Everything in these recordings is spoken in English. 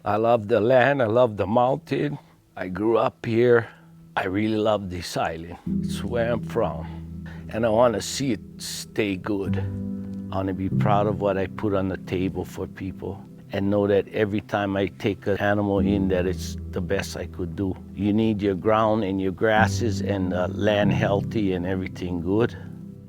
I love the land, I love the mountain. I grew up here. I really love this island. It's where I'm from. And I want to see it stay good. I want to be proud of what I put on the table for people and know that every time I take an animal in, that it's the best I could do. You need your ground and your grasses and the land healthy and everything good.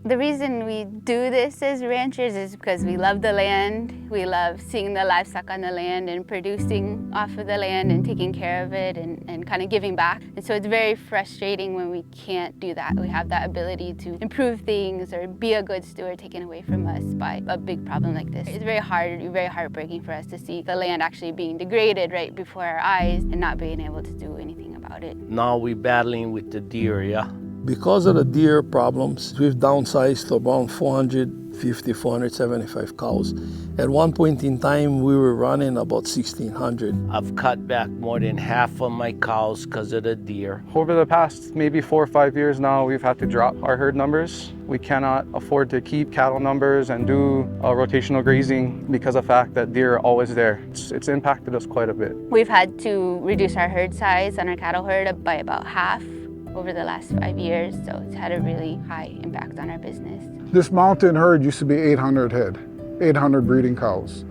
The reason we do this as ranchers is because we love the land. We love seeing the livestock on the land and producing off of the land and taking care of it and kind of giving back. And so it's very frustrating when we can't do that. We have that ability to improve things or be a good steward taken away from us by a big problem like this. It's very hard, very heartbreaking for us to see the land actually being degraded right before our eyes and not being able to do anything about it. Now we're battling with the deer, yeah? Because of the deer problems, we've downsized to around 450, 475 cows. At one point in time, we were running about 1,600. I've cut back more than half of my cows because of the deer. Over the past maybe 4 or 5 years now, we've had to drop our herd numbers. We cannot afford to keep cattle numbers and do rotational grazing because of the fact that deer are always there. It's impacted us quite a bit. We've had to reduce our herd size on our cattle herd by about half over the last 5 years, so it's had a really high impact on our business. This mountain herd used to be 800 head, 800 breeding cows.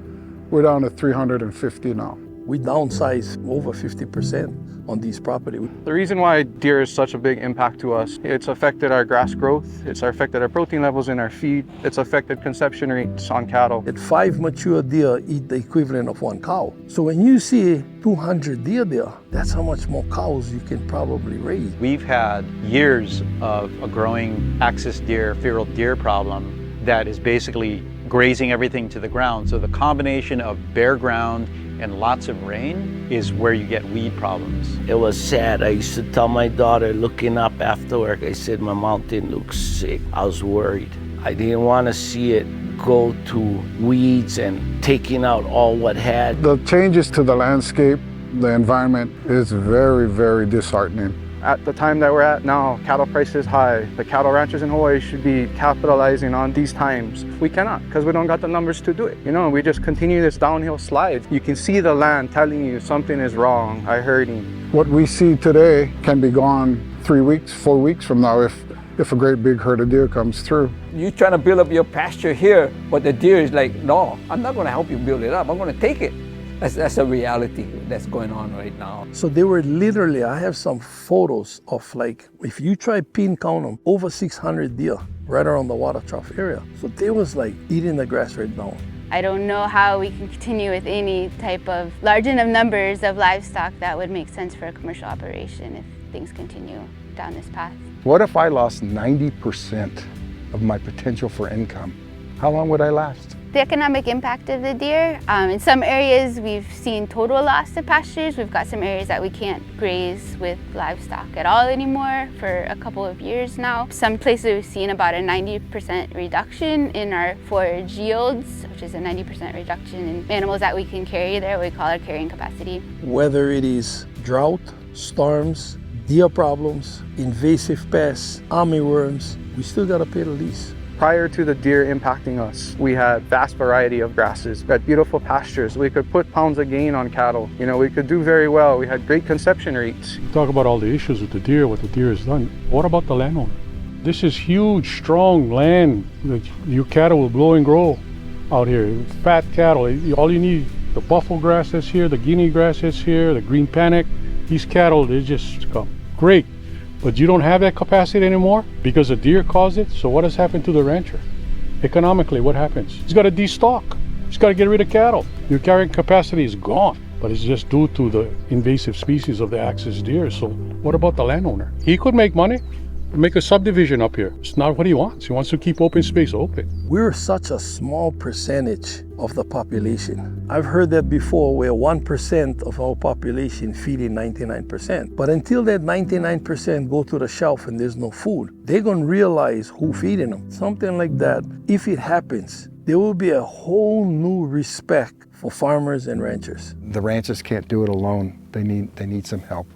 We're down to 350 now. We downsized over 50% on these property. The reason why deer is such a big impact to us, it's affected our grass growth, it's affected our protein levels in our feed, it's affected conception rates on cattle. 5 mature deer eat the equivalent of 1 cow. So when you see 200 deer there, that's how much more cows you can probably raise. We've had years of a growing axis deer, feral deer problem that is basically grazing everything to the ground. So the combination of bare ground and lots of rain is where you get weed problems. It was sad. I used to tell my daughter, looking up after work, I said, my mountain looks sick. I was worried. I didn't want to see it go to weeds and taking out all what had. The changes to the landscape, the environment is very, very disheartening. At the time that we're at now, cattle price is high. The cattle ranchers in Hawaii should be capitalizing on these times. We cannot because we don't got the numbers to do it. You know, we just continue this downhill slide. You can see the land telling you something is wrong. I heard him. What we see today can be gone 3 weeks, 4 weeks from now if a great big herd of deer comes through. You're trying to build up your pasture here, but the deer is like, no, I'm not going to help you build it up. I'm going to take it. That's a reality that's going on right now. So they were literally, I have some photos of like, if you try pin count them, over 600 deer right around the water trough area. So they was like eating the grass right now. I don't know how we can continue with any type of large enough numbers of livestock that would make sense for a commercial operation if things continue down this path. What if I lost 90% of my potential for income? How long would I last? The economic impact of the deer, in some areas we've seen total loss of pastures. We've got some areas that we can't graze with livestock at all anymore for a couple of years now. Some places we've seen about a 90% reduction in our forage yields, which is a 90% reduction in animals that we can carry there, what we call our carrying capacity. Whether it is drought, storms, deer problems, invasive pests, armyworms, we still gotta pay the lease. Prior to the deer impacting us, we had vast variety of grasses. We had beautiful pastures. We could put pounds of gain on cattle. You know, we could do very well. We had great conception rates. Talk about all the issues with the deer, what the deer has done. What about the landowner? This is huge, strong land that your cattle will blow and grow out here. Fat cattle. All you need, the buffalo grass that's here, the guinea grass that's here, the green panic. These cattle, they just come. Great. But you don't have that capacity anymore because the deer caused it. So what has happened to the rancher? Economically, what happens? He's got to destock. He's got to get rid of cattle. Your carrying capacity is gone, but it's just due to the invasive species of the axis deer. So what about the landowner? He could make money, make a subdivision up here. It's not what he wants. He wants to keep open space open. We're such a small percentage of the population. I've heard that before where 1% of our population feeding 99%. But until that 99% go to the shelf and there's no food, they're gonna realize who feeding them. Something like that, if it happens, there will be a whole new respect for farmers and ranchers. The ranchers can't do it alone. They need some help.